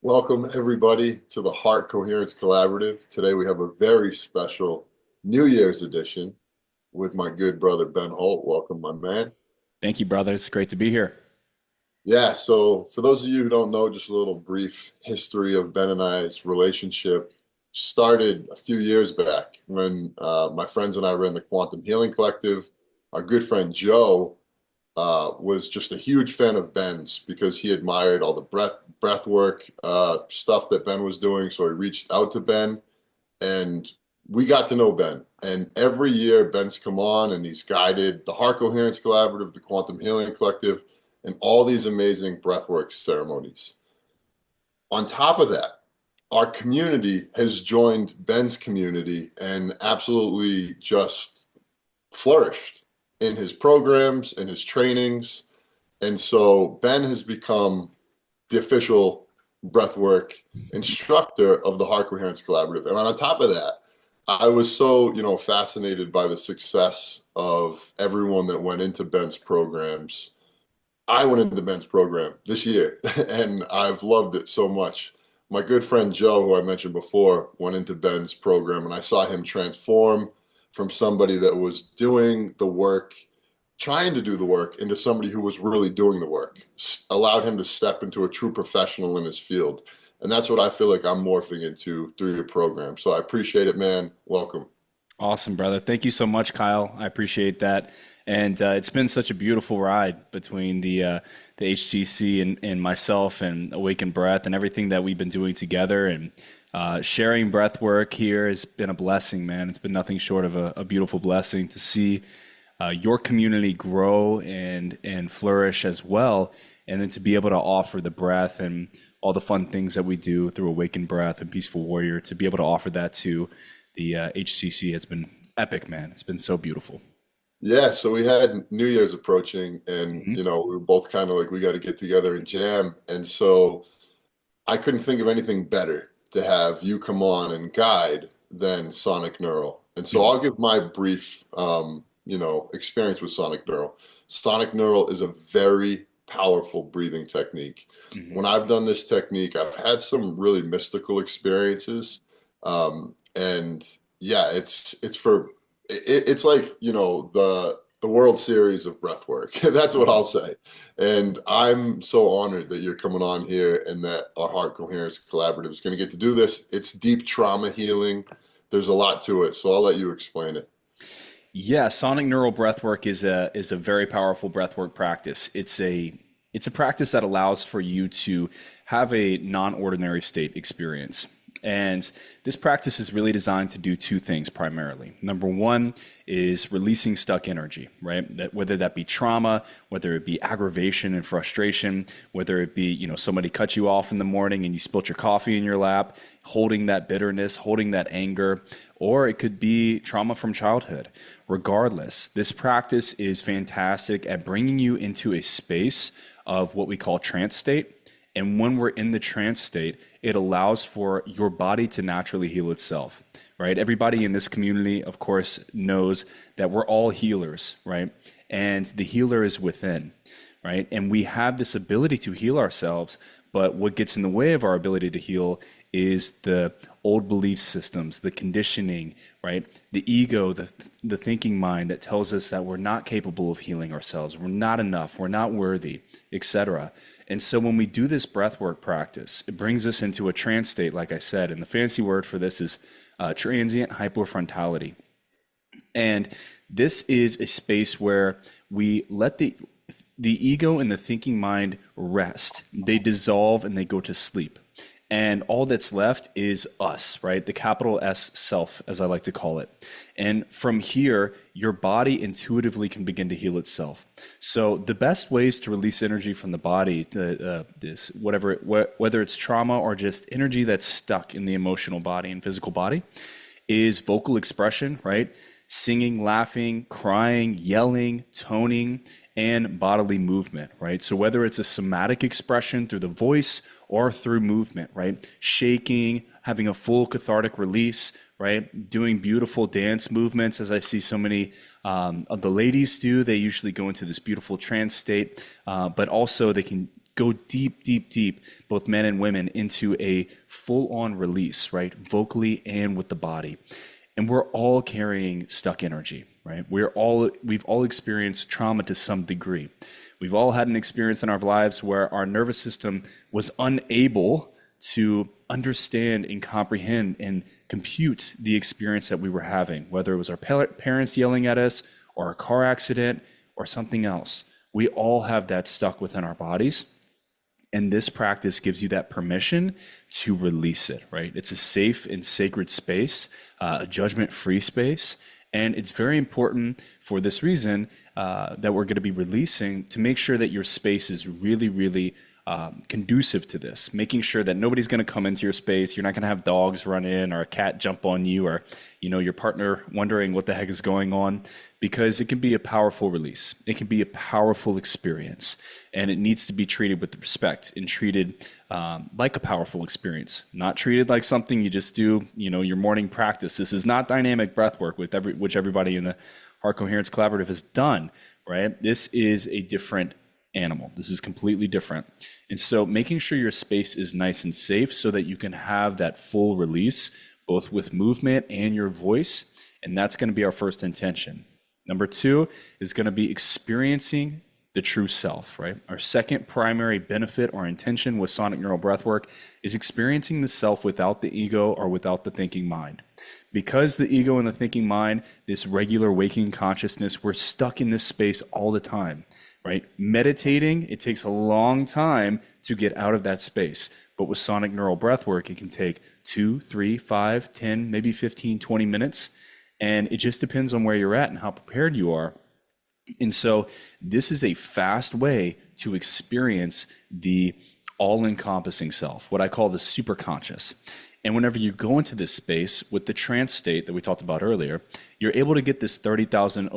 Welcome, everybody, to the Heart Coherence Collaborative. Today we have a very special New Year's edition with my good brother, Ben Holt. Welcome, my man. Thank you, brother. It's great to be here. Yeah, so for those of you who don't know, just a little brief history of Ben and I's relationship started a few years back when my friends and I ran the Quantum Healing Collective. Our good friend Joe was just a huge fan of Ben's because he admired all the breath work stuff that Ben was doing. So he reached out to Ben and we got to know Ben. And every year Ben's come on and he's guided the Heart Coherence Collaborative, the Quantum Healing Collective, and all these amazing breathwork ceremonies. On top of that, our community has joined Ben's community and absolutely just flourished in his programs and his trainings. And so Ben has become the official breathwork instructor of the Heart Coherence Collaborative. And on top of that, I was so, fascinated by the success of everyone that went into Ben's programs. I went into Ben's program this year and I've loved it so much. My good friend Joe, who I mentioned before, went into Ben's program and I saw him transform from somebody that was doing the work, trying to do the work, into somebody who was really doing the work, allowed him to step into a true professional in his field. And that's what I feel like I'm morphing into through your program. So I appreciate it, man. Welcome. Awesome, brother. Thank you so much, Kyle. I appreciate that. And it's been such a beautiful ride between the HCC and myself and Awaken Breath and everything that we've been doing together. And sharing breath work here has been a blessing, man. It's been nothing short of a beautiful blessing to see your community grow and flourish as well. And then to be able to offer the breath and all the fun things that we do through Awaken Breath and Peaceful Warrior, to be able to offer that to the HCC has been epic, man. It's been so beautiful. Yeah, so we had New Year's approaching, and Mhm. we were both kind of like, we got to get together and jam. And so I couldn't think of anything better to have you come on and guide than Sonic Neural. And so Mhm. I'll give my brief, experience with Sonic Neural. Sonic Neural is a very powerful breathing technique. Mhm. When I've done this technique, I've had some really mystical experiences. And yeah, it's like, the World Series of breath work. That's what Mhm. I'll say. And I'm so honored that you're coming on here and that our Heart Coherence Collaborative is going to get to do this. It's deep trauma healing. There's a lot to it, so I'll let you explain it. Yeah, sonic neural breathwork is a very powerful breathwork practice. It's a practice that allows for you to have a non-ordinary state experience. And this practice is really designed to do two things primarily. Number one is releasing stuck energy, right? That whether that be trauma, whether it be aggravation and frustration, whether it be, somebody cut you off in the morning and you spilt your coffee in your lap, holding that bitterness, holding that anger, or it could be trauma from childhood. Regardless, this practice is fantastic at bringing you into a space of what we call trance state. And when we're in the trance state, it allows for your body to naturally heal itself, right? Everybody in this community, of course, knows that we're all healers, right? And the healer is within, right? And we have this ability to heal ourselves, but what gets in the way of our ability to heal is the old belief systems, the conditioning, right? The ego, the thinking mind that tells us that we're not capable of healing ourselves, we're not enough, we're not worthy, etc. And so when we do this breathwork practice, it brings us into a trance state, like I said, and the fancy word for this is transient hypofrontality. And this is a space where we let the ego and the thinking mind rest. They dissolve and they go to sleep. And all that's left is us, right? The capital S self, as I like to call it. And from here, your body intuitively can begin to heal itself. So the best ways to release energy from the body, whether it's trauma or just energy that's stuck in the emotional body and physical body, is vocal expression, right? Singing, laughing, crying, yelling, toning, and bodily movement, right? So whether it's a somatic expression through the voice or through movement, right? Shaking, having a full cathartic release, right? Doing beautiful dance movements, as I see so many of the ladies do. They usually go into this beautiful trance state, but also they can go deep, deep, deep, both men and women, into a full-on release, right? Vocally and with the body. And we're all carrying stuck energy, right? We've all experienced trauma to some degree. We've all had an experience in our lives where our nervous system was unable to understand and comprehend and compute the experience that we were having, whether it was our parents yelling at us or a car accident or something else. We all have that stuck within our bodies. And this practice gives you that permission to release it, right? It's a safe and sacred space, a judgment-free space. And it's very important for this reason that we're going to be releasing, to make sure that your space is really, really conducive to this, making sure that nobody's going to come into your space. You're not going to have dogs run in or a cat jump on you, or your partner wondering what the heck is going on, because it can be a powerful release. It can be a powerful experience, and it needs to be treated with respect and treated like a powerful experience, not treated like something you just do, your morning practice. This is not dynamic breath work, which everybody in the Heart Coherence Collaborative has done, right? This is a different animal. This is completely different. And so making sure your space is nice and safe so that you can have that full release, both with movement and your voice. And that's going to be our first intention. Number 2 is going to be experiencing the true self, right? Our second primary benefit or intention with Sonic Neural Breathwork is experiencing the self without the ego or without the thinking mind. Because the ego and the thinking mind, this regular waking consciousness, we're stuck in this space all the time, right? Meditating, it takes a long time to get out of that space. But with Sonic Neural Breathwork, it can take 2, 3, 5, 10, maybe 15, 20 minutes. And it just depends on where you're at and how prepared you are. And so this is a fast way to experience the all-encompassing self, what I call the superconscious. And whenever you go into this space with the trance state that we talked about earlier, you're able to get this 30,000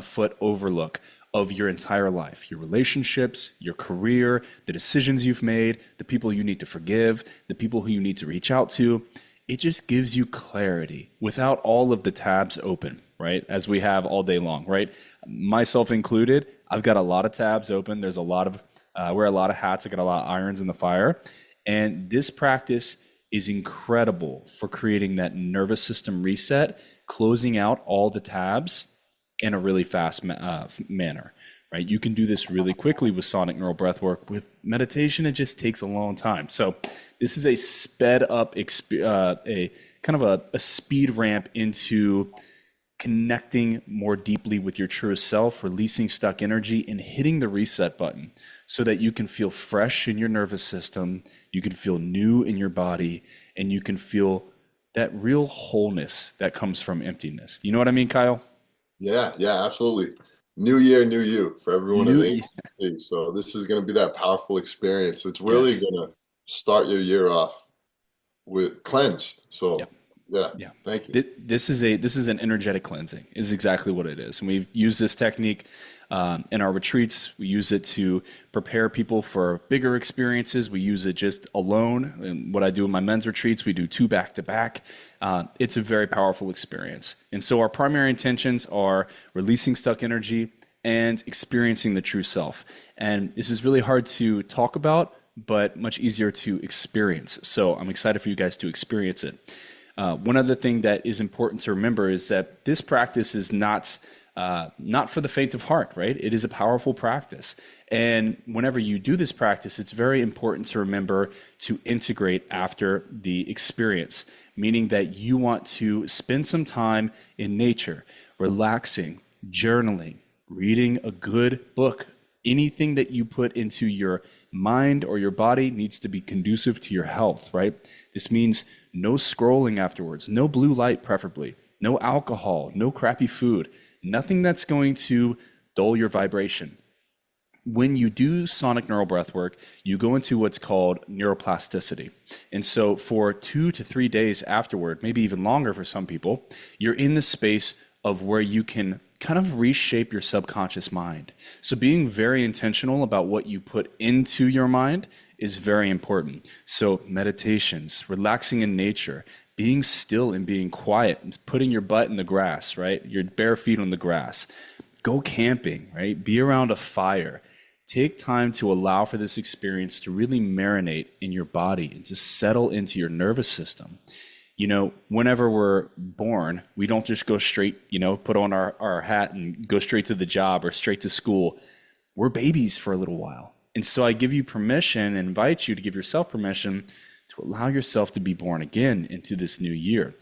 foot overlook of your entire life, your relationships, your career, the decisions you've made, the people you need to forgive, the people who you need to reach out to. It just gives you clarity without all of the tabs open, right? As we have all day long, right? Myself included, I've got a lot of tabs open. There's a lot of, wear a lot of hats. I got a lot of irons in the fire. And this practice is incredible for creating that nervous system reset, closing out all the tabs in a really fast manner, right? You can do this really quickly with Sonic Neural Breathwork. With meditation, it just takes a long time. So this is a sped up, a speed ramp into connecting more deeply with your truest self, releasing stuck energy, and hitting the reset button so that you can feel fresh in your nervous system, you can feel new in your body, and you can feel that real wholeness that comes from emptiness. You know what I mean, Kyle? Yeah, absolutely. New year, new you for everyone in the HCP. So this is going to be that powerful experience. It's really going to start your year off with cleansed. So yeah. Thank you. This is an energetic cleansing is exactly what it is. And we've used this technique in our retreats. We use it to prepare people for bigger experiences. We use it just alone. And what I do in my men's retreats, we do 2 back-to-back. It's a very powerful experience. And so our primary intentions are releasing stuck energy and experiencing the true self. And this is really hard to talk about, but much easier to experience. So I'm excited for you guys to experience it. One other thing that is important to remember is that this practice is not for the faint of heart, right? It is a powerful practice. And whenever you do this practice, it's very important to remember to integrate after the experience, meaning that you want to spend some time in nature, relaxing, journaling, reading a good book. Anything that you put into your mind or your body needs to be conducive to your health, right? This means no scrolling afterwards, no blue light preferably, no alcohol, no crappy food, nothing that's going to dull your vibration. When you do Sonic Neural Breathwork, you go into what's called neuroplasticity. And so for 2 to 3 days afterward, maybe even longer for some people, you're in the space of where you can kind of reshape your subconscious mind. So being very intentional about what you put into your mind is very important. So meditations, relaxing in nature, being still and being quiet, putting your butt in the grass, right? Your bare feet on the grass. Go camping, right? Be around a fire. Take time to allow for this experience to really marinate in your body and to settle into your nervous system. You know, whenever we're born, we don't just go straight, put on our hat and go straight to the job or straight to school. We're babies for a little while. And so I give you permission and invite you to give yourself permission to allow yourself to be born again into this new year.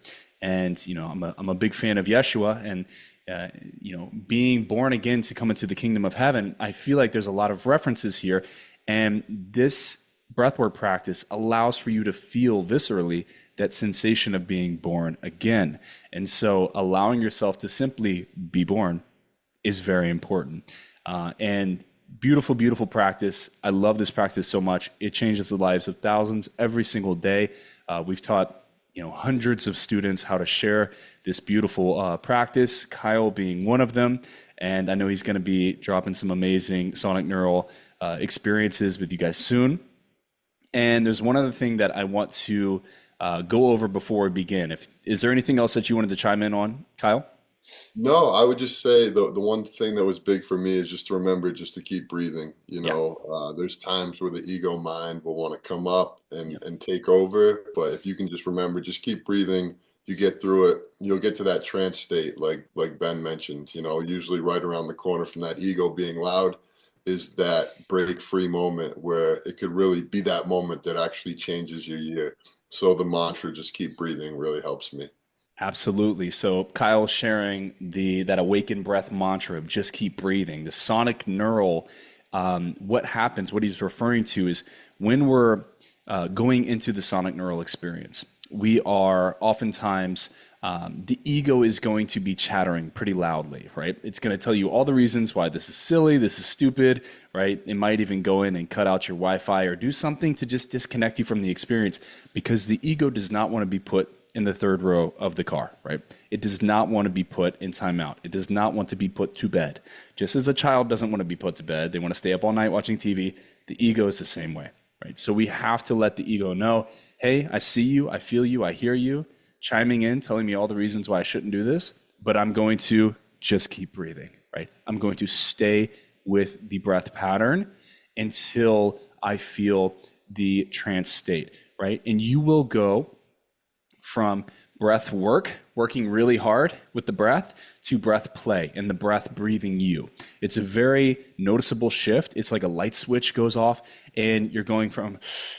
And, I'm a big fan of Yeshua, and being born again to come into the kingdom of heaven, I feel like there's a lot of references here. And this breathwork practice allows for you to feel viscerally that sensation of being born again. And so allowing yourself to simply be born is very important. And beautiful, beautiful practice. I love this practice so much. It changes the lives of thousands every single day. We've taught hundreds of students how to share this beautiful practice, Kyle being one of them. And I know he's going to be dropping some amazing sonic neural experiences with you guys soon. And there's one other thing that I want to go over before we begin. Is there anything else that you wanted to chime in on, Kyle? No, I would just say the one thing that was big for me is just to remember just to keep breathing. There's times where the ego mind will want to come up and take over, but if you can just remember, just keep breathing, you get through it, you'll get to that trance state like Ben mentioned, usually right around the corner from that ego being loud is that break free moment where it could really be that moment that actually changes your year. So the mantra, just keep breathing, really helps me. Absolutely. So Kyle sharing that awakened breath mantra of just keep breathing. The sonic neural, what happens, what he's referring to is when we're going into the sonic neural experience, we are oftentimes, the ego is going to be chattering pretty loudly, right? It's going to tell you all the reasons why this is silly, this is stupid, right? It might even go in and cut out your Wi-Fi or do something to just disconnect you from the experience, because the ego does not want to be put in the third row of the car, right? It does not want to be put in timeout. It does not want to be put to bed. Just as a child doesn't want to be put to bed, they want to stay up all night watching TV, the ego is the same way, right? So we have to let the ego know, hey, I see you, I feel you, I hear you, chiming in, telling me all the reasons why I shouldn't do this, but I'm going to just keep breathing, right? I'm going to stay with the breath pattern until I feel the trance state, right? And you will go from breath work, working really hard with the breath, to breath play and the breath breathing you. It's a very noticeable shift. It's like a light switch goes off and you're going from,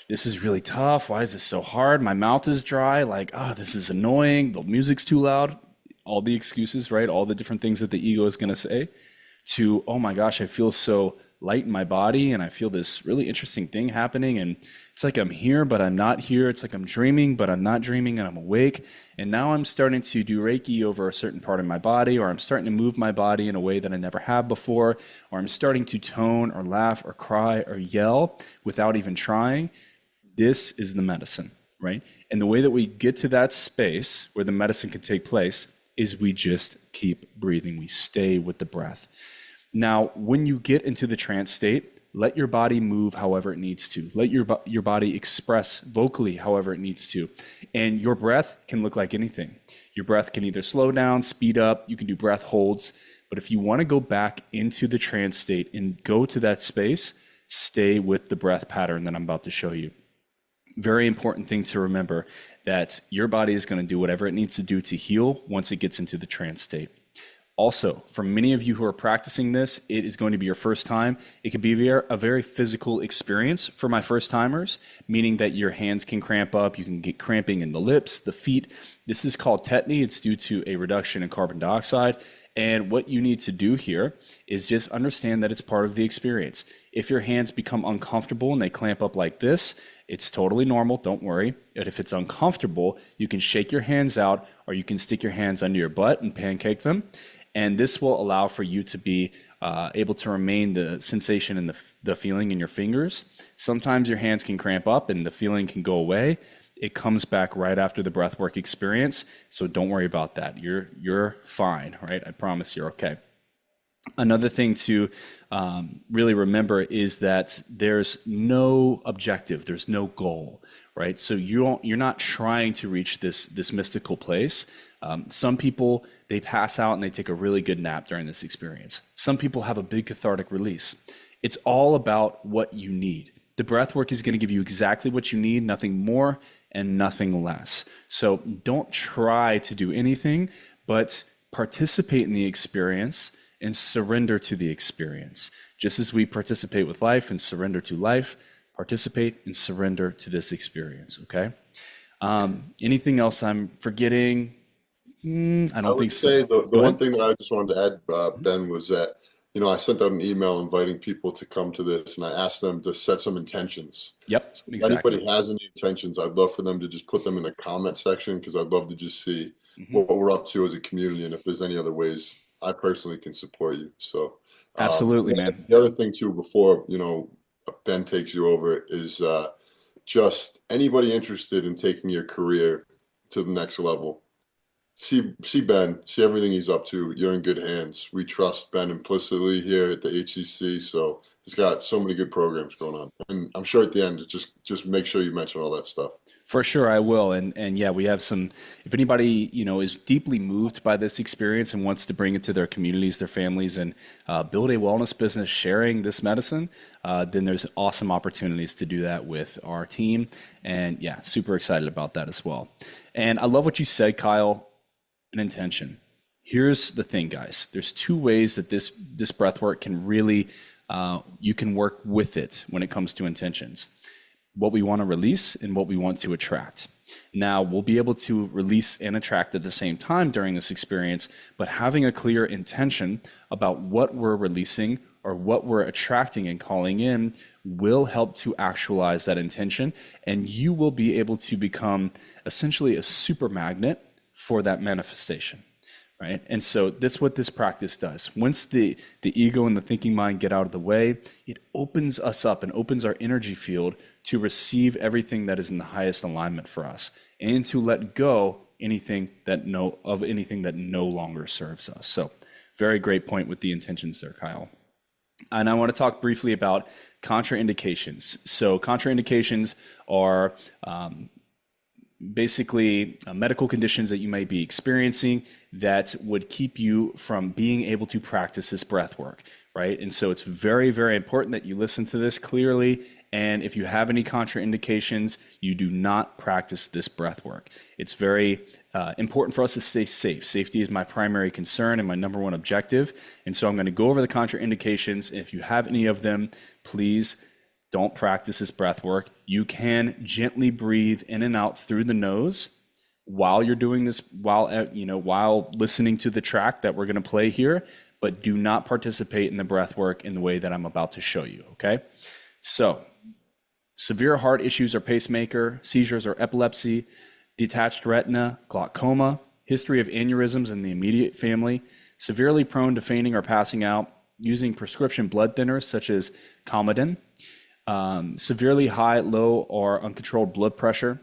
this is really tough. Why is this so hard? My mouth is dry. Like, this is annoying. The music's too loud. All the excuses, right? All the different things that the ego is going to say, to, oh my gosh, I feel so light in my body and I feel this really interesting thing happening, and it's like I'm here but I'm not here. It's like I'm dreaming but I'm not dreaming, and I'm awake, and now I'm starting to do Reiki over a certain part of my body, or I'm starting to move my body in a way that I never have before, or I'm starting to tone or laugh or cry or yell without even trying. This is the medicine, right? And the way that we get to that space where the medicine can take place is we just keep breathing. We stay with the breath. Now, when you get into the trance state, let your body move however it needs to. Let your body express vocally however it needs to. And your breath can look like anything. Your breath can either slow down, speed up. You can do breath holds. But if you want to go back into the trance state and go to that space, stay with the breath pattern that I'm about to show you. Very important thing to remember, that your body is going to do whatever it needs to do to heal once it gets into the trance state. Also, for many of you who are practicing this, it is going to be your first time. It could be a very physical experience for my first timers, meaning that your hands can cramp up. You can get cramping in the lips, the feet. This is called tetany. It's due to a reduction in carbon dioxide. And what you need to do here is just understand that it's part of the experience. If your hands become uncomfortable and they clamp up like this, it's totally normal. Don't worry. But if it's uncomfortable, you can shake your hands out, or you can stick your hands under your butt and pancake them. And this will allow for you to be able to remain the sensation and the feeling in your fingers. Sometimes your hands can cramp up and the feeling can go away. it comes back right after the breathwork experience. So don't worry about that. You're fine, right? I promise you're okay. Another thing to really remember is that there's no objective, there's no goal, right? So you're not trying to reach this mystical place. Some people, they pass out and they take a really good nap during this experience. Some people have a big cathartic release. It's all about what you need. The breath work is going to give you exactly what you need, nothing more and nothing less. So don't try to do anything, but participate in the experience and surrender to the experience. Just as we participate with life and surrender to life, participate and surrender to this experience, okay? Anything else I'm forgetting? I don't think so. Say the Go one ahead. thing that I just wanted to add, Ben, was that, I sent out an email inviting people to come to this, and I asked them to set some intentions. Yep, So if exactly. anybody has any intentions, I'd love for them to just put them in the comment section, because I'd love to just see Mhm. what we're up to as a community, and if there's any other ways I personally can support you. So Absolutely, the man. the other thing too, before Ben takes you over, is just anybody interested in taking your career to the next level. See Ben, see everything he's up to. You're in good hands. We trust Ben implicitly here at the HCC. So he's got so many good programs going on, and I'm sure at the end, just make sure you mention all that stuff. For sure, I will. And yeah, we have some. If anybody is deeply moved by this experience and wants to bring it to their communities, their families, and build a wellness business sharing this medicine, then there's awesome opportunities to do that with our team. And yeah, super excited about that as well. And I love what you said, Kyle. An intention. Here's the thing, guys. There's two ways that this breath work can really you can work with it when it comes to intentions. What we want to release and what we want to attract. Now, we'll be able to release and attract at the same time during this experience, but having a clear intention about what we're releasing or what we're attracting and calling in will help to actualize that intention, and you will be able to become essentially a super magnet for that manifestation. Right? And so that's what this practice does. Once the ego and the thinking mind get out of the way, it opens us up and opens our energy field to receive everything that is in the highest alignment for us and to let go anything that no longer serves us. So very great point with the intentions there, Kyle. And I want to talk briefly about contraindications. So contraindications are basically medical conditions that you may be experiencing that would keep you from being able to practice this breath work, right? And so it's very, very important that you listen to this clearly. And if you have any contraindications, you do not practice this breath work. It's very important for us to stay safe. Safety is my primary concern and my number one objective. And so I'm going to go over the contraindications. If you have any of them, please don't practice this breath work. You can gently breathe in and out through the nose while you're doing this, while listening to the track that we're going to play here, but do not participate in the breath work in the way that I'm about to show you, okay? So, severe heart issues or pacemaker, seizures or epilepsy, detached retina, glaucoma, history of aneurysms in the immediate family, severely prone to fainting or passing out, using prescription blood thinners such as Coumadin, severely high, low, or uncontrolled blood pressure,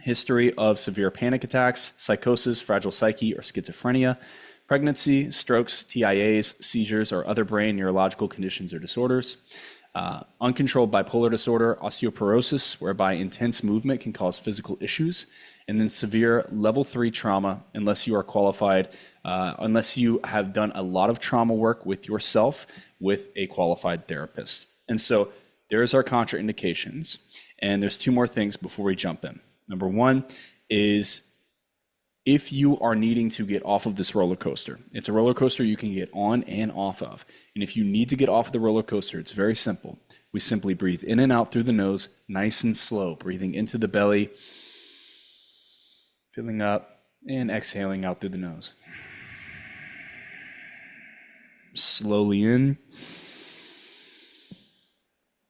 history of severe panic attacks, psychosis, fragile psyche, or schizophrenia, pregnancy, strokes, TIAs, seizures, or other brain neurological conditions or disorders, uncontrolled bipolar disorder, osteoporosis, whereby intense movement can cause physical issues, and then severe level 3 trauma, unless you are qualified, unless you have done a lot of trauma work with yourself with a qualified therapist. And so there's our contraindications. And there's two more things before we jump in. Number one is if you are needing to get off of this roller coaster. It's a roller coaster you can get on and off of. And if you need to get off of the roller coaster, it's very simple. We simply breathe in and out through the nose, nice and slow, breathing into the belly, filling up, and exhaling out through the nose. Slowly in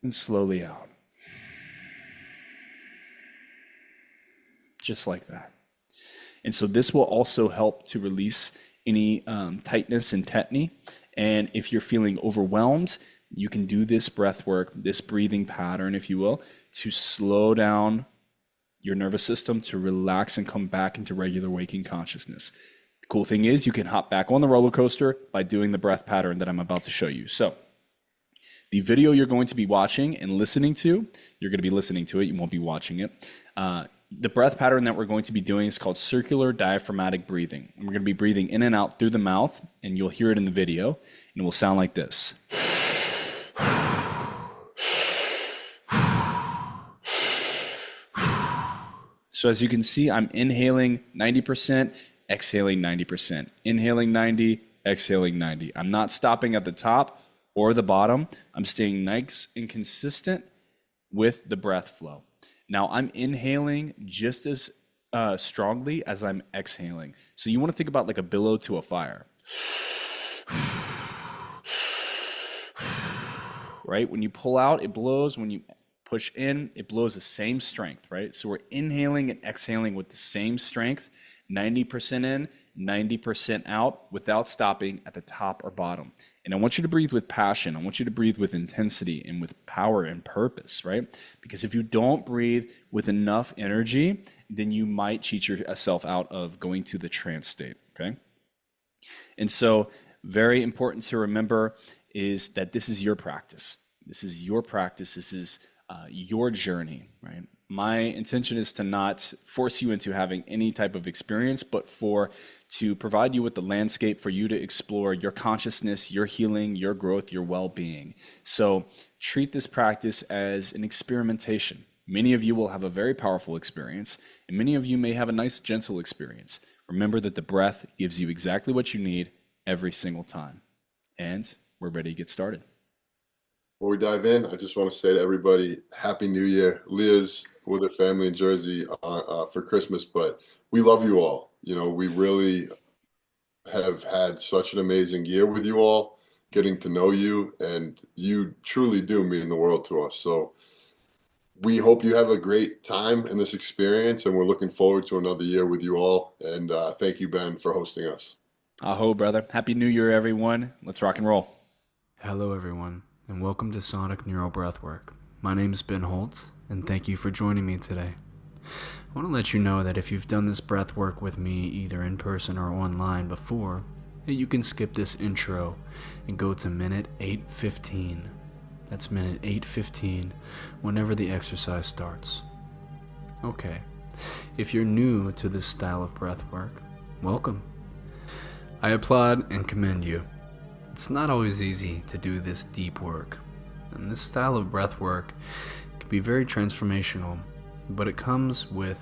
and slowly out. Just like that. And so this will also help to release any tightness and tetany. And if you're feeling overwhelmed, you can do this breath work, this breathing pattern, if you will, to slow down your nervous system to relax and come back into regular waking consciousness. The cool thing is you can hop back on the roller coaster by doing the breath pattern that I'm about to show you. So the video you're going to be watching and listening to, you're going to be listening to it, you won't be watching it. The breath pattern that we're going to be doing is called circular diaphragmatic breathing. And we're going to be breathing in and out through the mouth, and you'll hear it in the video, and it will sound like this. So as you can see, I'm inhaling 90%, exhaling 90%. Inhaling 90, exhaling 90. I'm not stopping at the top or the bottom. I'm staying nice and consistent with the breath flow. Now I'm inhaling just as strongly as I'm exhaling. So you want to think about like a billow to a fire. Right? When you pull out, it blows. When you push in, it blows the same strength, right? So we're inhaling and exhaling with the same strength, 90% in, 90% out, without stopping at the top or bottom. And I want you to breathe with passion. I want you to breathe with intensity and with power and purpose, right? Because if you don't breathe with enough energy, then you might cheat yourself out of going to the trance state, okay? And so very important to remember is that this is your practice. This is your practice. This is your journey, right? My intention is to not force you into having any type of experience, but to provide you with the landscape for you to explore your consciousness, your healing, your growth, your well-being. So treat this practice as an experimentation. Many of you will have a very powerful experience, and many of you may have a nice, gentle experience. Remember that the breath gives you exactly what you need every single time. And we're ready to get started. Before we dive in, I just want to say to everybody, Happy New Year. Leah's with her family in Jersey for Christmas, but we love you all. You know, we really have had such an amazing year with you all, getting to know you, and you truly do mean the world to us. So we hope you have a great time in this experience, and we're looking forward to another year with you all. And thank you, Ben, for hosting us. Aho, brother. Happy New Year, everyone. Let's rock and roll. Hello, everyone, and welcome to Sonic Neural Breathwork. My name is Ben Holt, and thank you for joining me today. I want to let you know that if you've done this breath work with me either in person or online before, that you can skip this intro and go to minute 8:15. That's minute 8:15 whenever the exercise starts. Okay, if you're new to this style of breath work, welcome. I applaud and commend you. It's not always easy to do this deep work, and this style of breath work can be very transformational, but it comes with,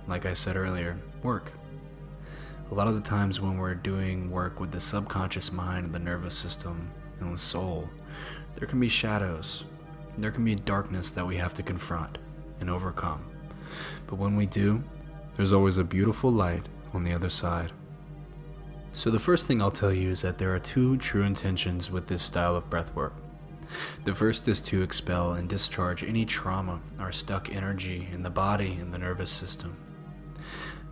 like I said earlier, work. A lot of the times when we're doing work with the subconscious mind and the nervous system and the soul, there can be shadows, there can be darkness that we have to confront and overcome. But when we do, there's always a beautiful light on the other side. So the first thing I'll tell you is that there are two true intentions with this style of breathwork. The first is to expel and discharge any trauma or stuck energy in the body and the nervous system.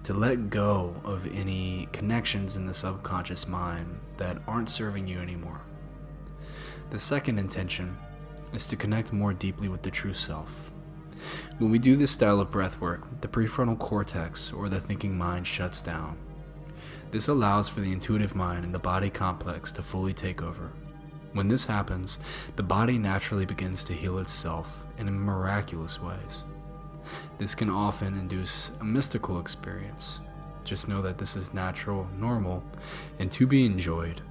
To let go of any connections in the subconscious mind that aren't serving you anymore. The second intention is to connect more deeply with the true self. When we do this style of breathwork, the prefrontal cortex or the thinking mind shuts down. This allows for the intuitive mind and the body complex to fully take over. When this happens, the body naturally begins to heal itself in miraculous ways. This can often induce a mystical experience. Just know that this is natural, normal, and to be enjoyed.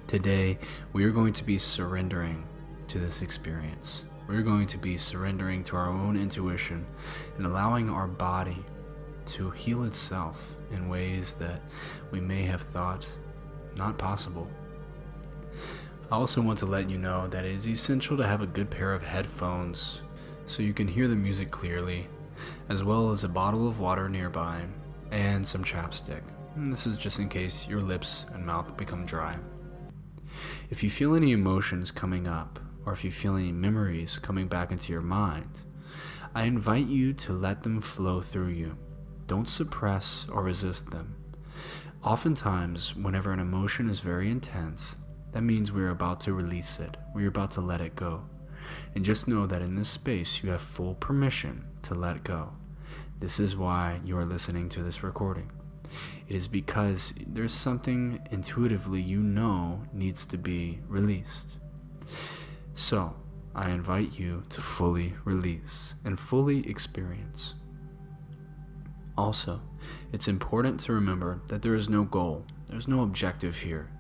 Today, we are going to be surrendering to this experience. We're going to be surrendering to our own intuition and allowing our body to heal itself in ways that we may have thought not possible. I also want to let you know that it is essential to have a good pair of headphones so you can hear the music clearly, as well as a bottle of water nearby and some chapstick. And this is just in case your lips and mouth become dry. If you feel any emotions coming up, or if you feel any memories coming back into your mind, I invite you to let them flow through you. Don't suppress or resist them. Oftentimes, whenever an emotion is very intense, that means we're about to release it. We're about to let it go. And just know that in this space, you have full permission to let go. This is why you are listening to this recording. It is because there's something intuitively you know needs to be released. So, I invite you to fully release and fully experience. Also, it's important to remember that there is no goal, there's no objective here.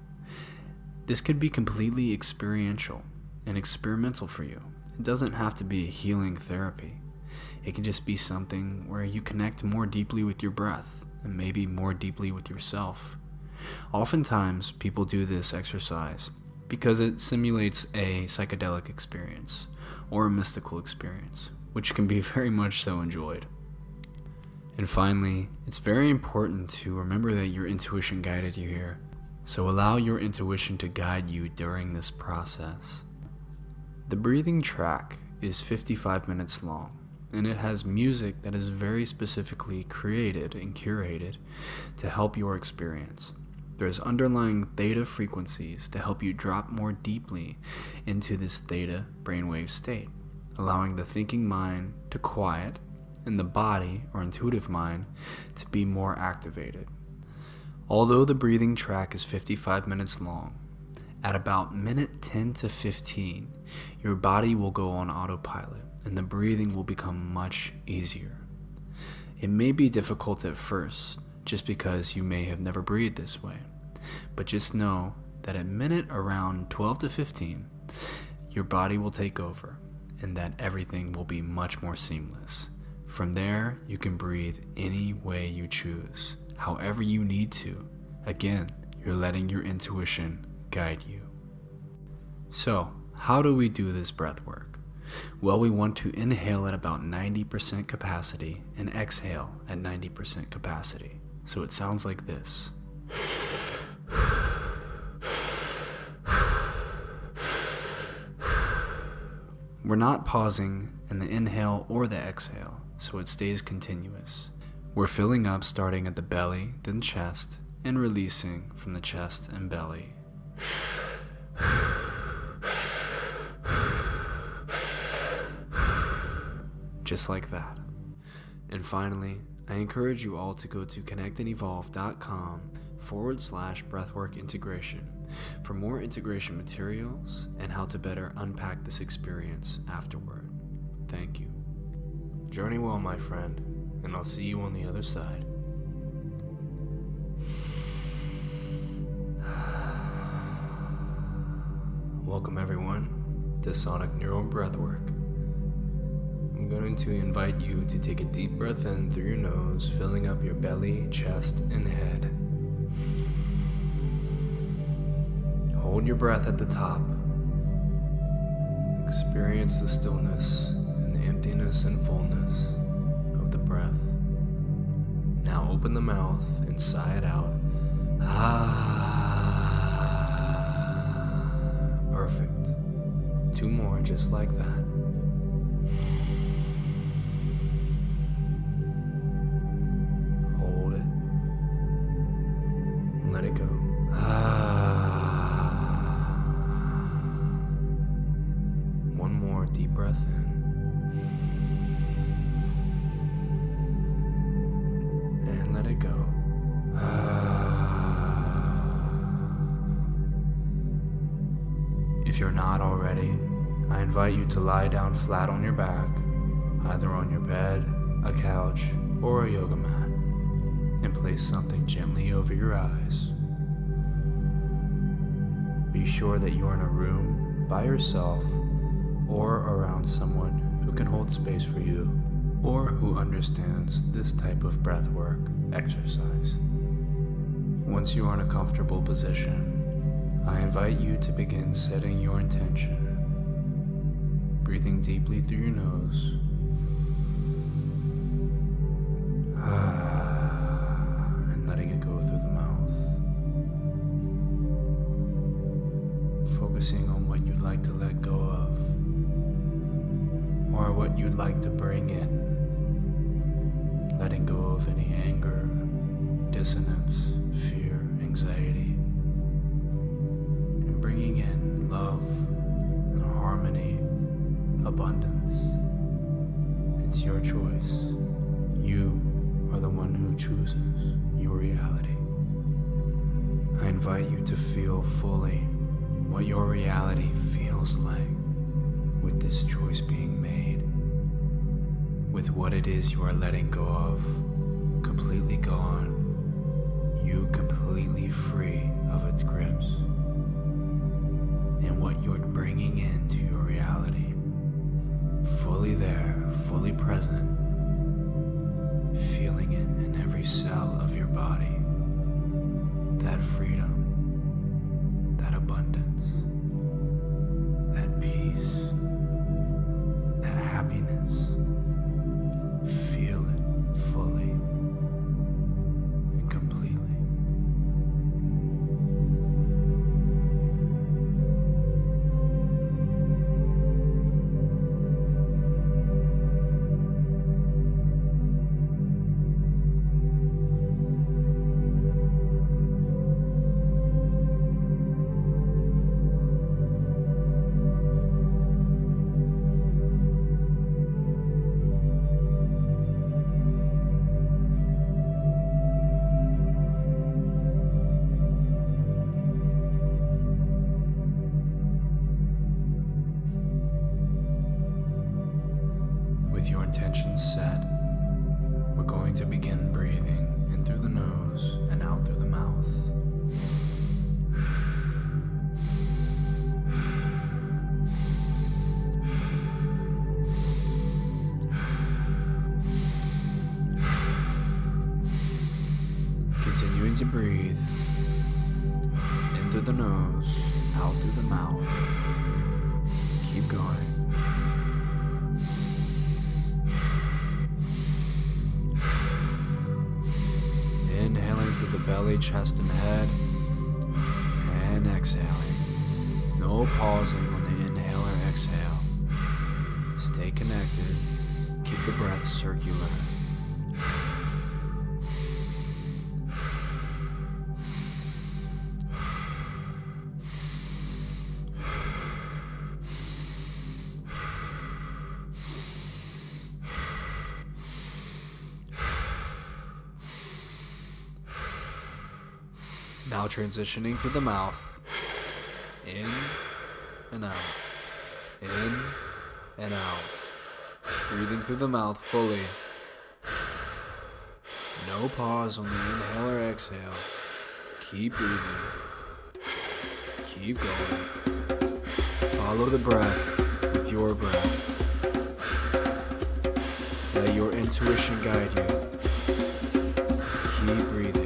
This could be completely experiential and experimental for you. It doesn't have to be a healing therapy. It can just be something where you connect more deeply with your breath and maybe more deeply with yourself. Oftentimes, people do this exercise because it simulates a psychedelic experience or a mystical experience, which can be very much so enjoyed. And finally, it's very important to remember that your intuition guided you here. So allow your intuition to guide you during this process. The breathing track is 55 minutes long, and it has music that is very specifically created and curated to help your experience. There's underlying theta frequencies to help you drop more deeply into this theta brainwave state, allowing the thinking mind to quiet and the body or intuitive mind to be more activated. Although the breathing track is 55 minutes long, at about minute 10 to 15, your body will go on autopilot and the breathing will become much easier. It may be difficult at first, just because you may have never breathed this way, but just know that at minute around 12 to 15, your body will take over and that everything will be much more seamless. From there, you can breathe any way you choose, however you need to. Again, you're letting your intuition guide you. So, how do we do this breath work? Well, we want to inhale at about 90% capacity and exhale at 90% capacity. So it sounds like this. We're not pausing in the inhale or the exhale, so it stays continuous. We're filling up starting at the belly, then chest, and releasing from the chest and belly. Just like that. And finally, I encourage you all to go to connectandevolve.com/breathwork integration for more integration materials and how to better unpack this experience afterward. Thank you. Journey well, my friend, and I'll see you on the other side. Welcome everyone to Sonic Neural Breathwork. I'm going to invite you to take a deep breath in through your nose, filling up your belly, chest, and head. Hold your breath at the top. Experience the stillness and the emptiness and fullness of the breath. Now open the mouth and sigh it out. Perfect. 2 more just like that. Hold it. Let it go. One more deep breath in. And let it go. If you're not already, I invite you to lie down flat on your back, either on your bed, a couch, or a yoga mat, and place something gently over your eyes. Be sure that you're in a room by yourself or around someone who can hold space for you or who understands this type of breathwork exercise. Once you are in a comfortable position, I invite you to begin setting your intention. Breathing deeply through your nose. And letting it go through the mouth. Focusing on what you'd like to let go of, or what you'd like to bring in. Letting go of any anger, dissonance, fear, anxiety. And bringing in love, harmony, abundance. It's your choice. You chooses your reality. I invite you to feel fully what your reality feels like with this choice being made, with what it is you are letting go of, completely gone, you completely free of its grips, and what you're bringing into your reality, fully there, fully present, feeling it in every cell of your body, that freedom, that abundance, that peace, that happiness. Feel it fully and completely. With your intentions set, we're going to begin breathing in through the nose and out through the mouth. Continuing to breathe in through the nose, out through the mouth. Keep going. Inhaling through the belly, chest, and head, and exhaling. No pausing on the inhale or exhale. Stay connected. Keep the breath circular. Now transitioning to the mouth. In and out. In and out. Breathing through the mouth fully. No pause on the inhale or exhale. Keep breathing. Keep going. Follow the breath with your breath. Let your intuition guide you. Keep breathing.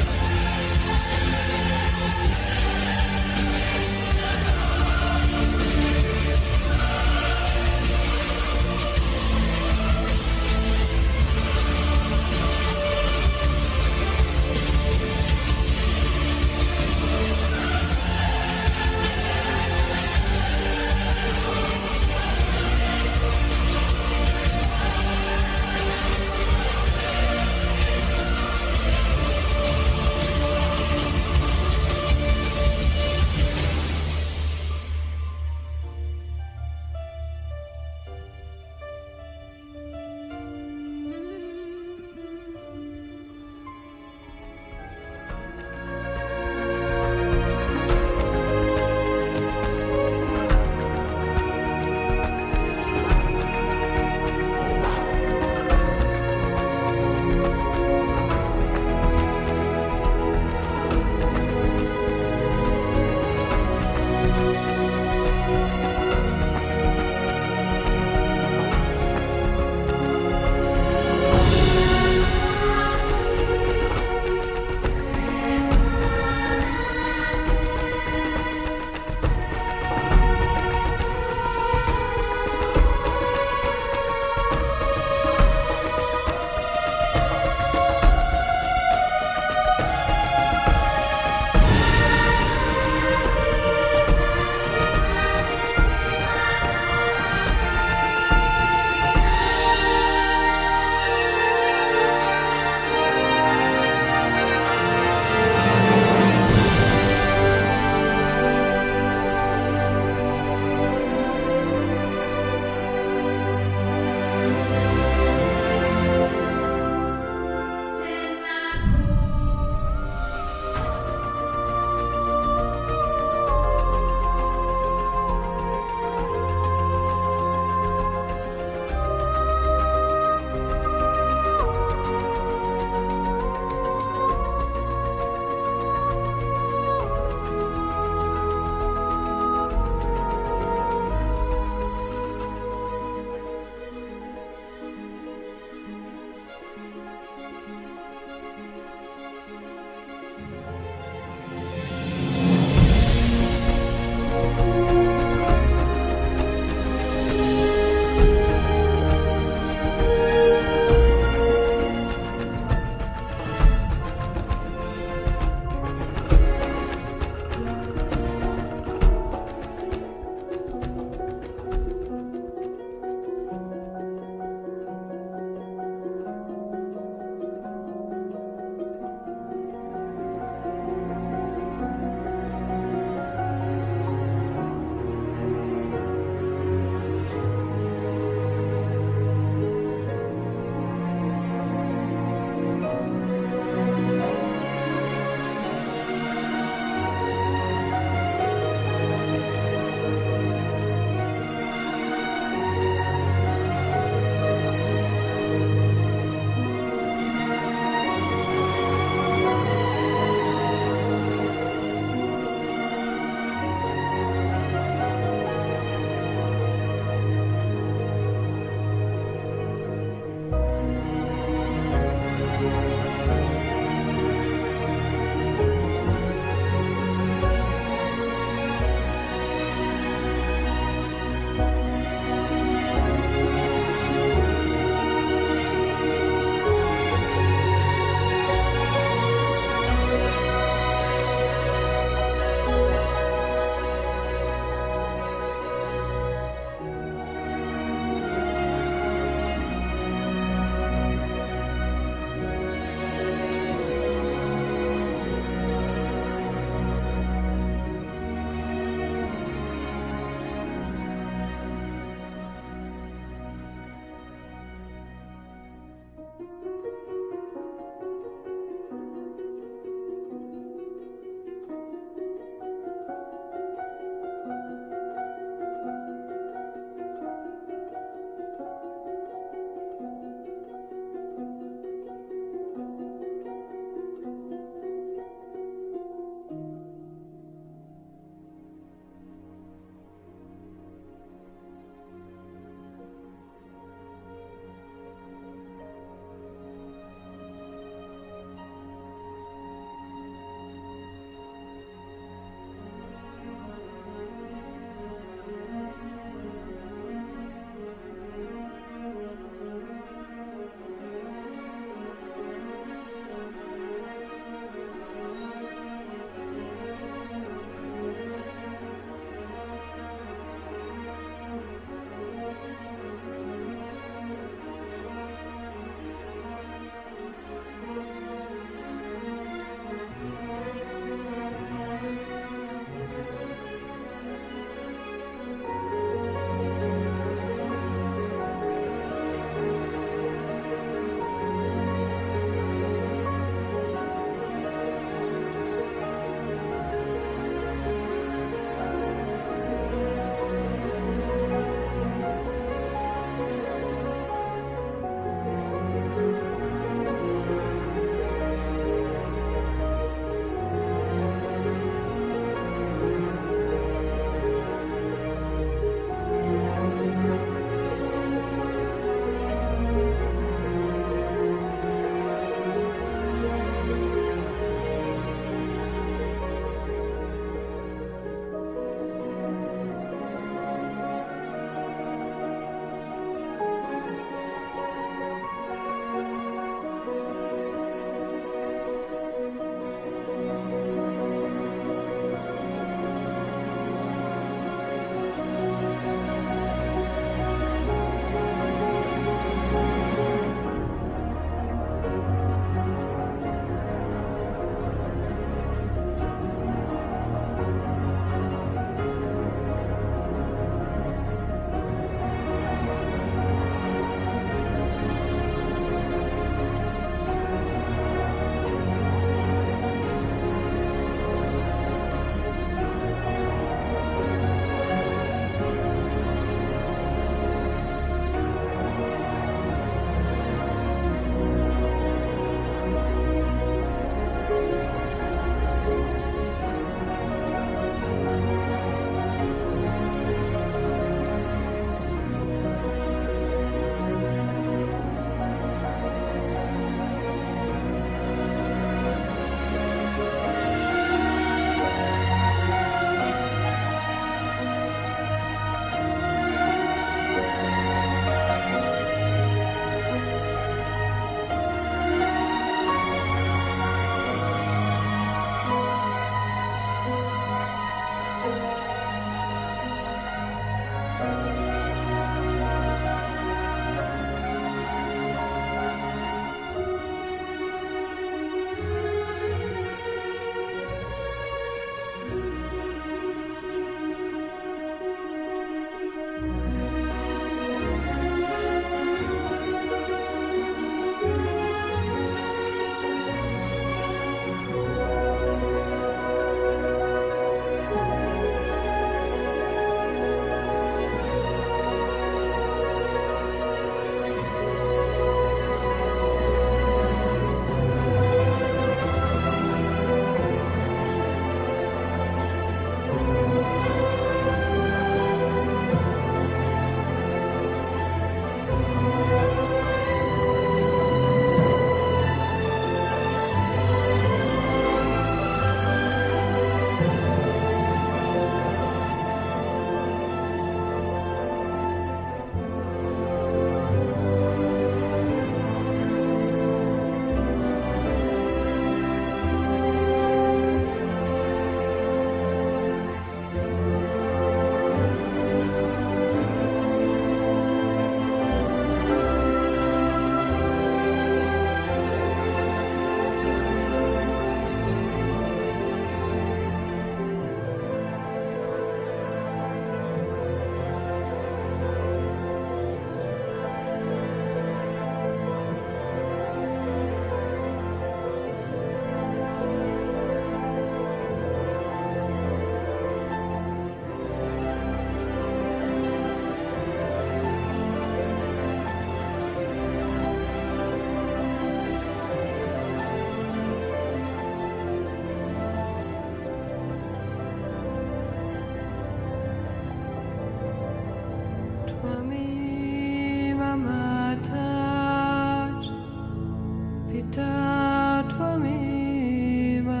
Tvameva,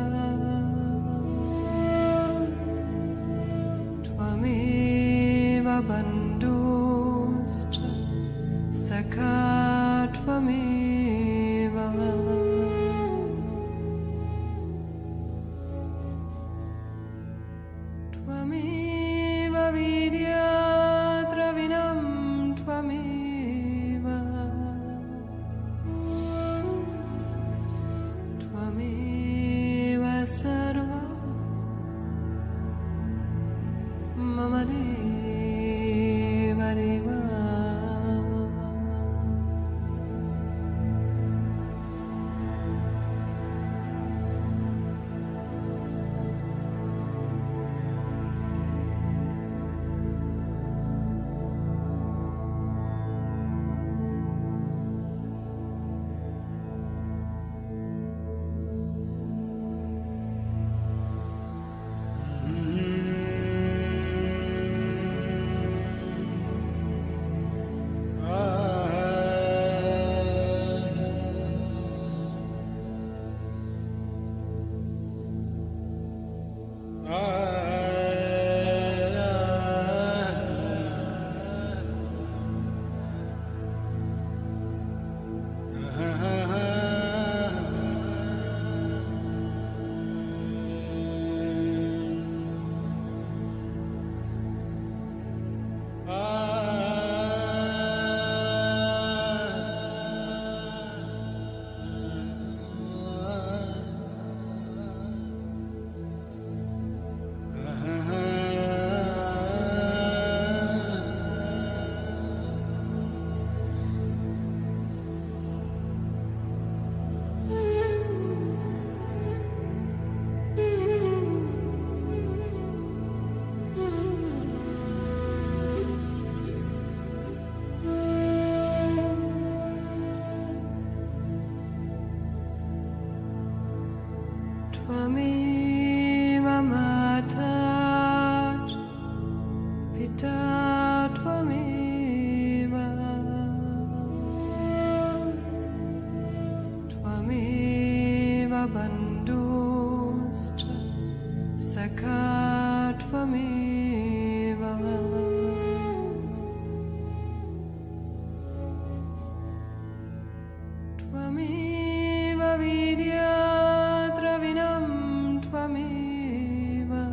Tvameva bandhuscha, Sakha Tvameva, Tvameva vidya dravinam Tvameva, Tvameva sarva mama deva deva. Tvameva matat, Pita Tvameva, Tvameva bandhuscha, Sakha Tvameva, Tvameva vidya dravinam Tvameva,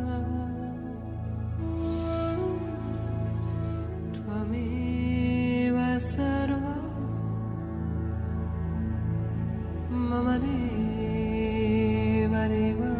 Tvameva sarva mama deva deva.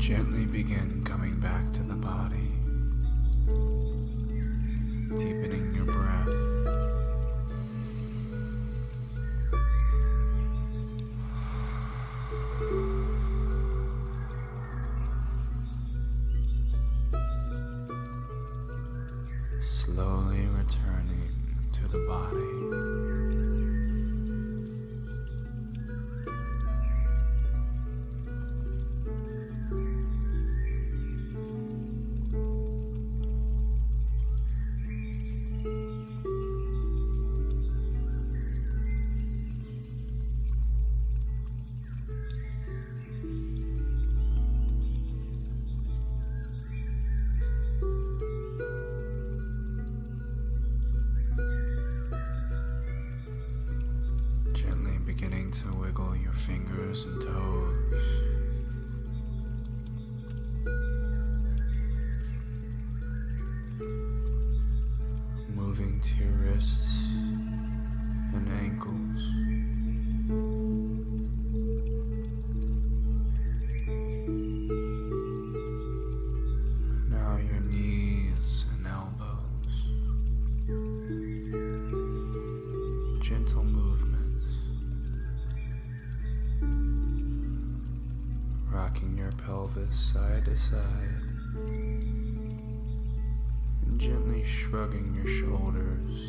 Gently begin coming back to the body, deepening your breath. Slowly returning to the body. Gently beginning to wiggle your fingers and toes. Moving to your wrists and ankles. Now your knees and elbows. Gentle movements. Rocking your pelvis side to side. And gently shrugging your shoulders.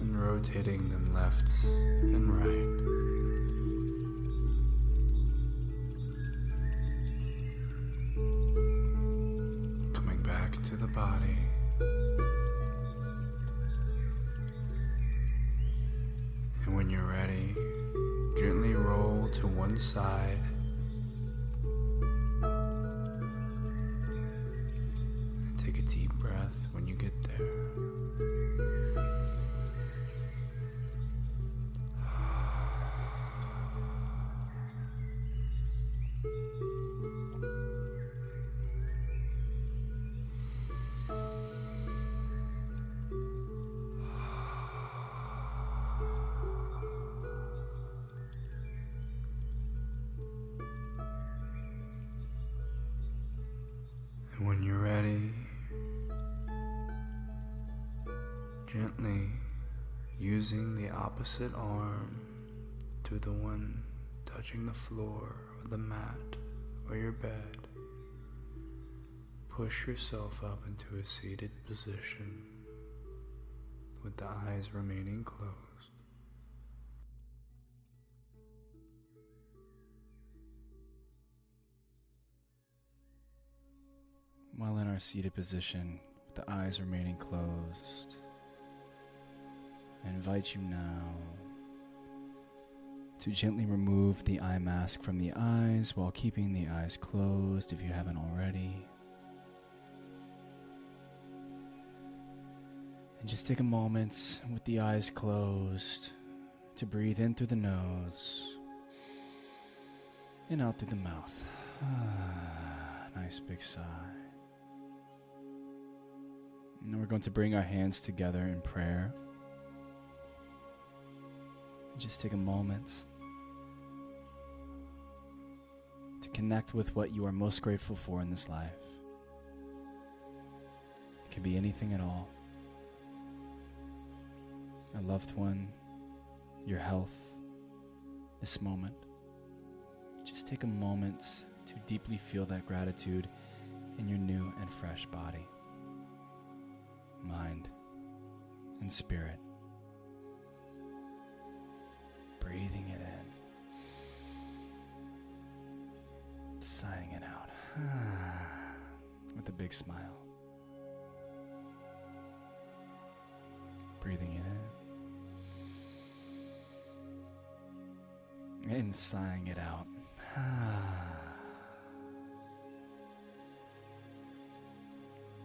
And rotating them left and right. Coming back to the body. And when you're ready, gently roll to one side. And take a deep breath when you get there. And when you're ready, gently using the opposite arm to the one touching the floor or the mat or your bed, push yourself up into a seated position with the eyes remaining closed. While in our seated position, with the eyes remaining closed, I invite you now to gently remove the eye mask from the eyes while keeping the eyes closed if you haven't already. And just take a moment with the eyes closed to breathe in through the nose and out through the mouth. Nice big sigh. And we're going to bring our hands together in prayer. Just take a moment to connect with what you are most grateful for in this life. It can be anything at all. A loved one, your health, this moment. Just take a moment to deeply feel that gratitude in your new and fresh body, mind, and spirit. Breathing it in, sighing it out with a big smile. Breathing it in and sighing it out.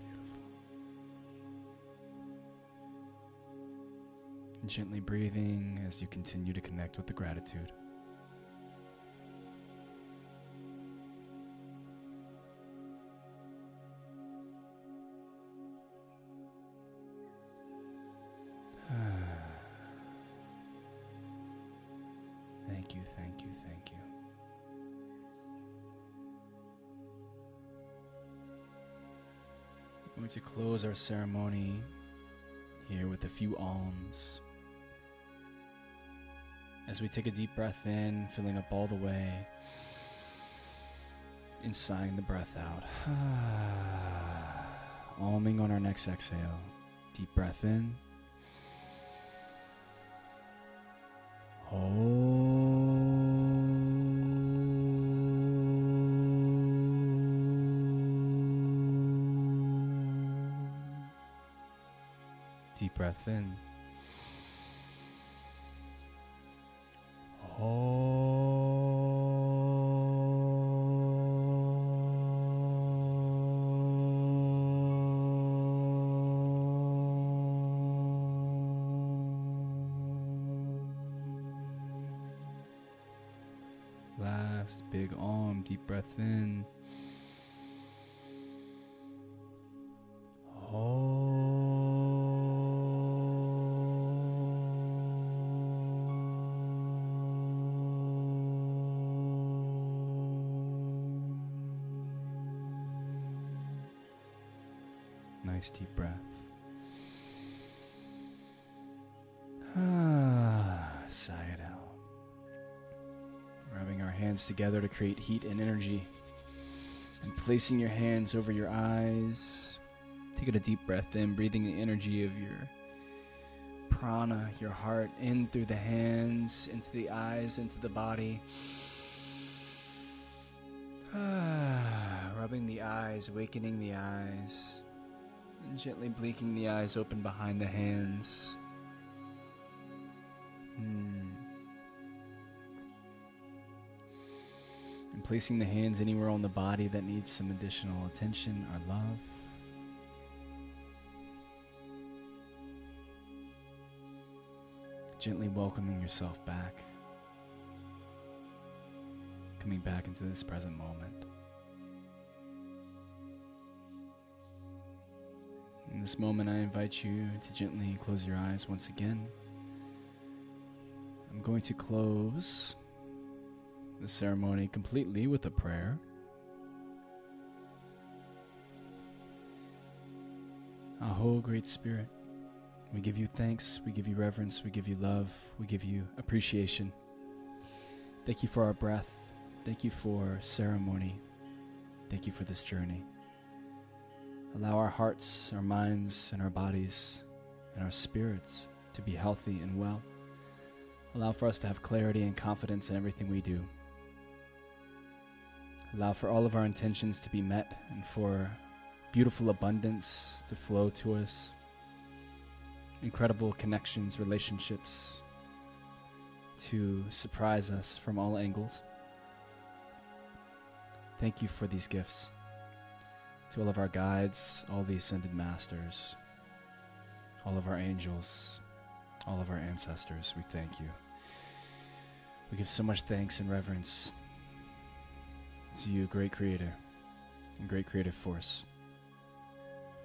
Beautiful. Gently breathing as you continue to connect with the gratitude. Thank you, thank you, thank you. I'm going to close our ceremony here with a few alms. As we take a deep breath in, filling up all the way, and sighing the breath out. Alming on our next exhale. Deep breath in. Deep breath in. Last big Om, deep breath in. Nice deep breath. Sigh it out. Rubbing our hands together to create heat and energy. And placing your hands over your eyes. Taking a deep breath in, breathing the energy of your prana, your heart, in through the hands, into the eyes, into the body. Rubbing the eyes, awakening the eyes. And gently blinking the eyes open behind the hands. And placing the hands anywhere on the body that needs some additional attention or love. Gently welcoming yourself back. Coming back into this present moment. In this moment, I invite you to gently close your eyes once again. I'm going to close the ceremony completely with a prayer. Aho, Great Spirit, we give you thanks, we give you reverence, we give you love, we give you appreciation. Thank you for our breath. Thank you for ceremony. Thank you for this journey. Allow our hearts, our minds, and our bodies, and our spirits to be healthy and well. Allow for us to have clarity and confidence in everything we do. Allow for all of our intentions to be met and for beautiful abundance to flow to us. Incredible connections, relationships to surprise us from all angles. Thank you for these gifts. To all of our guides, all the ascended masters, all of our angels, all of our ancestors, we thank you. We give so much thanks and reverence to you, great creator and great creative force.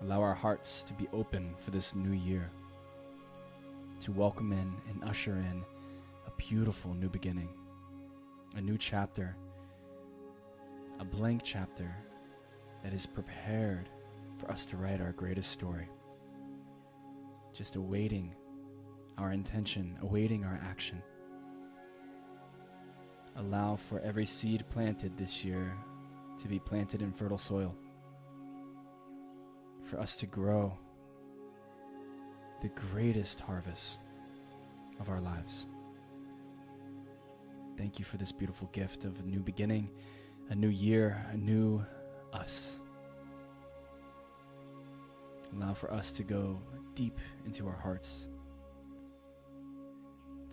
Allow our hearts to be open for this new year, to welcome in and usher in a beautiful new beginning, a new chapter, a blank chapter that is prepared for us to write our greatest story. Just awaiting our intention, awaiting our action. Allow for every seed planted this year to be planted in fertile soil. For us to grow the greatest harvest of our lives. Thank you for this beautiful gift of a new beginning, a new year, a new us. Allow for us to go deep into our hearts,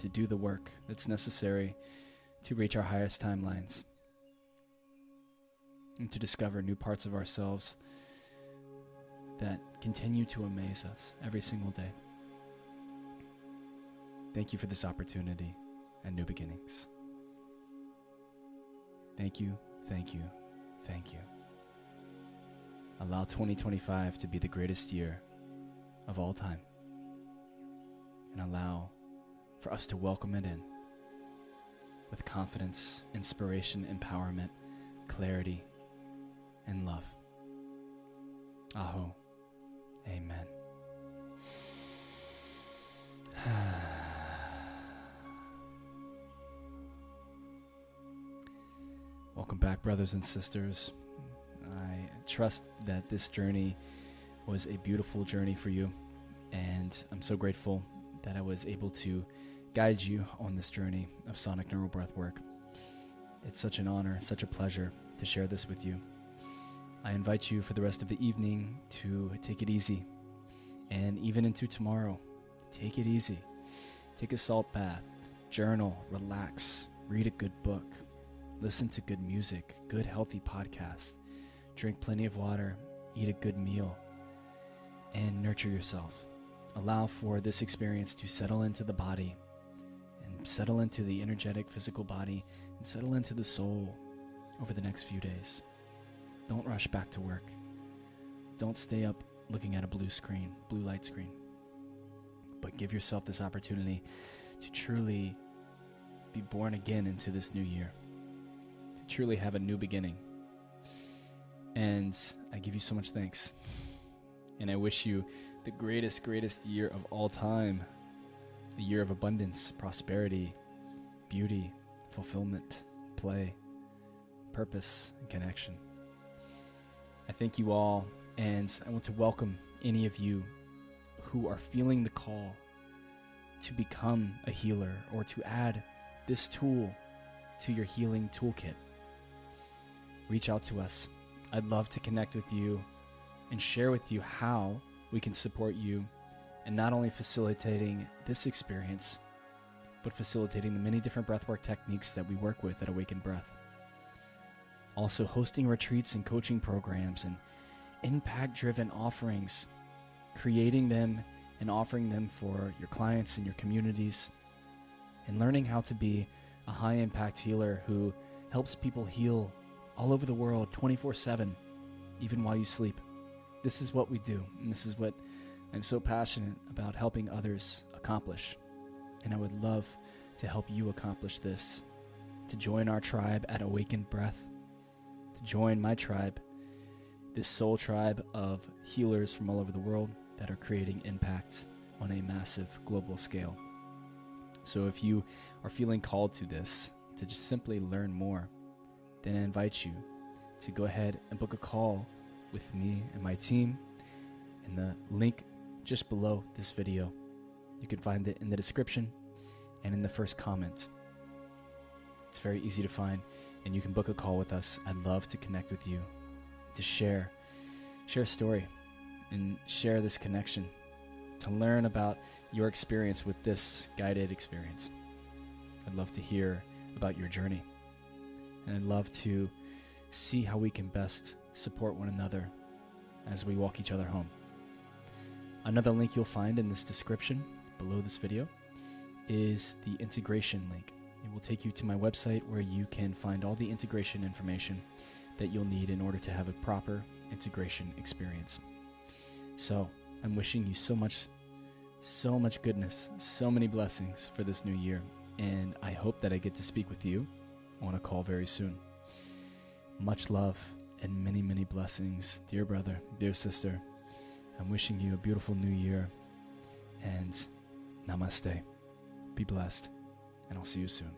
to do the work that's necessary to reach our highest timelines, and to discover new parts of ourselves that continue to amaze us every single day. Thank you for this opportunity and new beginnings. Thank you, thank you, thank you. Allow 2025 to be the greatest year of all time. And allow for us to welcome it in with confidence, inspiration, empowerment, clarity, and love. Aho. Amen. Welcome back, brothers and sisters. I trust that this journey was a beautiful journey for you, and I'm so grateful that I was able to guide you on this journey of Sonic Neural Breathwork. It's such an honor, such a pleasure to share this with you. I invite you for the rest of the evening to take it easy, and even into tomorrow, take it easy. Take a salt bath, journal, relax, read a good book, listen to good music, good healthy podcasts, drink plenty of water, eat a good meal, and nurture yourself. Allow for this experience to settle into the body, and settle into the energetic physical body, and settle into the soul over the next few days. Don't rush back to work. Don't stay up looking at a blue light screen. But give yourself this opportunity to truly be born again into this new year, to truly have a new beginning. And I give you so much thanks. And I wish you the greatest year of all time. The year of abundance, prosperity, beauty, fulfillment, play, purpose, and connection. I thank you all, and I want to welcome any of you who are feeling the call to become a healer or to add this tool to your healing toolkit. Reach out to us. I'd love to connect with you and share with you how we can support you in not only facilitating this experience, but facilitating the many different breathwork techniques that we work with at Awakened Breath. Also hosting retreats and coaching programs and impact-driven offerings, creating them and offering them for your clients and your communities, and learning how to be a high-impact healer who helps people heal all over the world 24/7, even while you sleep. This is what we do, and this is what I'm so passionate about helping others accomplish. And I would love to help you accomplish this, to join our tribe at Awakened Breath, to join my tribe, this soul tribe of healers from all over the world that are creating impact on a massive global scale. So if you are feeling called to this, to just simply learn more, then I invite you to go ahead and book a call with me and my team in the link just below this video. You can find it in the description and in the first comment. It's very easy to find, and you can book a call with us. I'd love to connect with you, to share a story and share this connection, to learn about your experience with this guided experience. I'd love to hear about your journey, and I'd love to see how we can best support one another as we walk each other home. Another link you'll find in this description below this video is the integration link. It will take you to my website where you can find all the integration information that you'll need in order to have a proper integration experience. So I'm wishing you so much goodness, so many blessings for this new year, and I hope that I get to speak with you on a call very soon. Much love and many blessings, dear brother, dear sister. I'm wishing you a beautiful new year, and namaste. Be blessed, and I'll see you soon.